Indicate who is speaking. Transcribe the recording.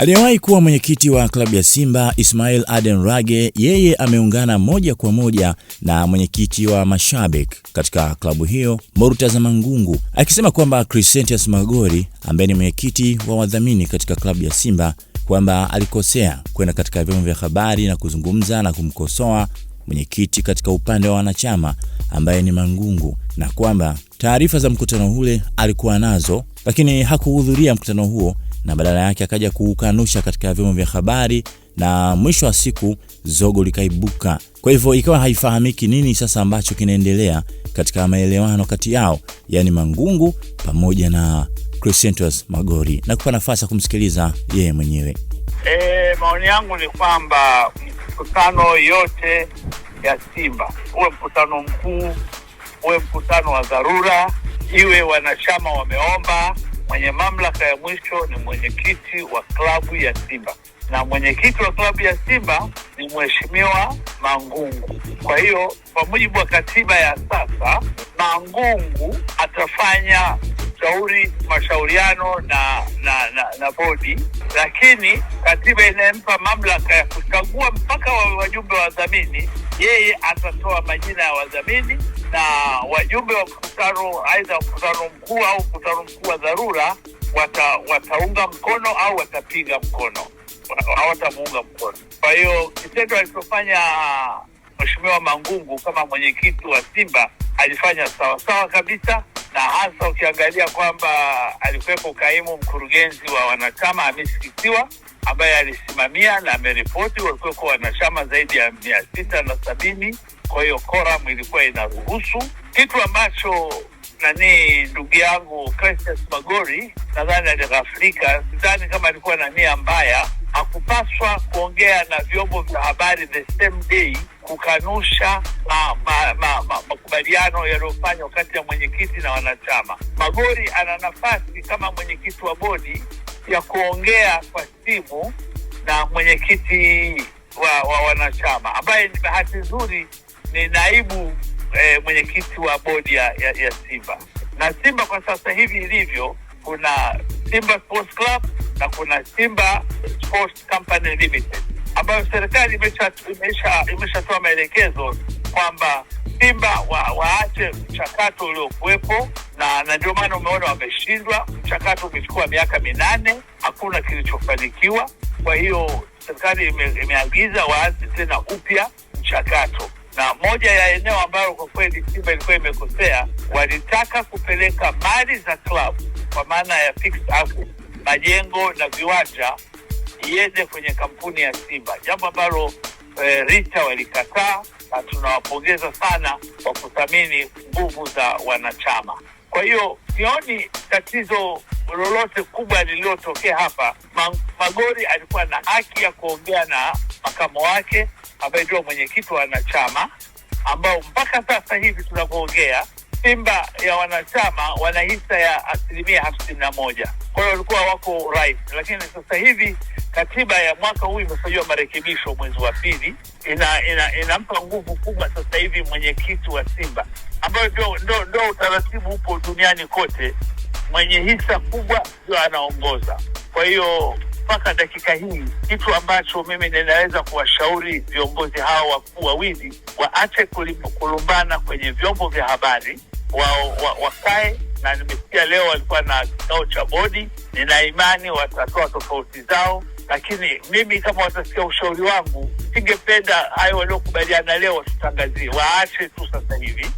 Speaker 1: Aliyewahi kuwa mwenyekiti wa klabu ya Simba Ismail Aden Rage, yeye ameungana moja kwa moja na mwenyekiti wa mashabiki katika klabu hiyo Murtaza Mangungu, akisema kwamba Crescentius Magori ambaye ni mwenyekiti wa wadhamini katika klabu ya Simba kwamba alikosea kwenda katika vyombo vya habari na kuzungumza na kumkosoa mwenyekiti katika upande wa wanachama ambaye ni Mangungu, na kwamba taarifa za mkutano ule alikuwa nazo lakini hakuhudhuria mkutano huo na badala yake akaja kuukanusha katika vyombo vya habari, na mwisho wa siku zogo likaibuka. Kwa hivyo ikawa haifahamiki nini sasa ambacho kinaendelea katika maelewano kati yao, yani Mangungu pamoja na Crescentius Magori, na kupa nafasi ya kumsikiliza yeye mwenyewe.
Speaker 2: Maoni yangu ni kwamba mkutano yote ya Simba, uwe mkutano mkuu, uwe mkutano wa dharura, iwe wanachama wameomba, mwenye mamlaka ya mwisho ni mwenyekiti wa klabu ya Simba, na mwenyekiti wa klabu ya Simba ni Mheshimiwa Mangungu. Kwa hiyo kwa mujibu wa katiba ya sasa, Mangungu atafanya mashauriano na bodi, lakini katiba inampa mamlaka ya kuchagua mpaka wajumbe wa wadhamini. Yeye atatoa majina ya wadhamini na wajumbe wa mkutano, aidha mkutano mkuu au mkutano mkuu wa dharura, wataunga mkono au watapiga mkono, hawatamuunga mkono. Kwa hiyo kitendo alichofanya Mheshimiwa Mangungu kama mwenyekiti wa Simba alifanya sawa kabisa, na hasa ukiangalia kwamba alikuwepo kaimu mkurugenzi wa wanachama Hamisi Kisiwa ambaye alisimamia na ameripoti, walikuwa wanachama zaidi ya 670. Kwa hiyo quorum ilikuwa inaruhusu, kitu ambacho ndugu yangu Crescentius Magori nadhani alighaflika. Sidhani kama alikuwa na nia mbaya, hakupaswa kuongea na vyombo vya habari the same day kukanusha makubaliano yaliyofanywa kati ya mwenyekiti na wanachama. Magori ana nafasi kama mwenyekiti wa bodi ya kuongea kwa simu na mwenyekiti wa wanachama ambaye ni bahati nzuri ni naibu mwenyekiti wa bodi ya Simba. Na Simba kwa sasa hivi ilivyo, kuna Simba Sports Club na kuna Simba Sports Company Limited, ambayo serikali imeshatoa maelekezo kwamba Simba waache mchakato uliokuwepo, na ndio maana umeona wameshindwa. Mchakato umechukua miaka 8, hakuna kilichofanikiwa. Kwa hiyo serikali imeagiza waanze tena upya mchakato, na moja ya eneo ambalo kwa kweli Simba ilikuwa imekosea, walitaka kupeleka mali za club kwa maana ya fixed assets, majengo na viwanja, iende kwenye kampuni ya Simba, jambo ambalo Rita walikataa, na tunawapongeza sana kwa kuthamini nguvu za wanachama. Kwa hiyo sioni tatizo lolote kubwa lililotokea hapa. Magori alikuwa na haki ya kuongea na makamo wake ambaye ndio mwenyekiti wa wanachama, ambao mpaka sasa hivi tunapoongea Simba ya wanachama wana hisa ya 51%. Kwa hiyo walikuwa wako right, lakini sasa hivi katiba ya mwaka huu imefanyiwa marekebisho mwezi wa pili, inampa nguvu kubwa sasa hivi mwenyekiti wa Simba, ambayo ndio utaratibu upo duniani kote, mwenye hisa kubwa ndio anaongoza. Kwa hiyo mpaka dakika hii, kitu ambacho mimi ninaweza kuwashauri viongozi hao wakuu wawili, waache kulumbana kwenye vyombo vya habari, wakae, na nimesikia leo walikuwa na kikao cha bodi, nina imani watatoa tofauti zao, lakini mimi kama watasikia ushauri wangu, singependa hayo waliokubaliana leo watutangazie, waache tu sasa hivi.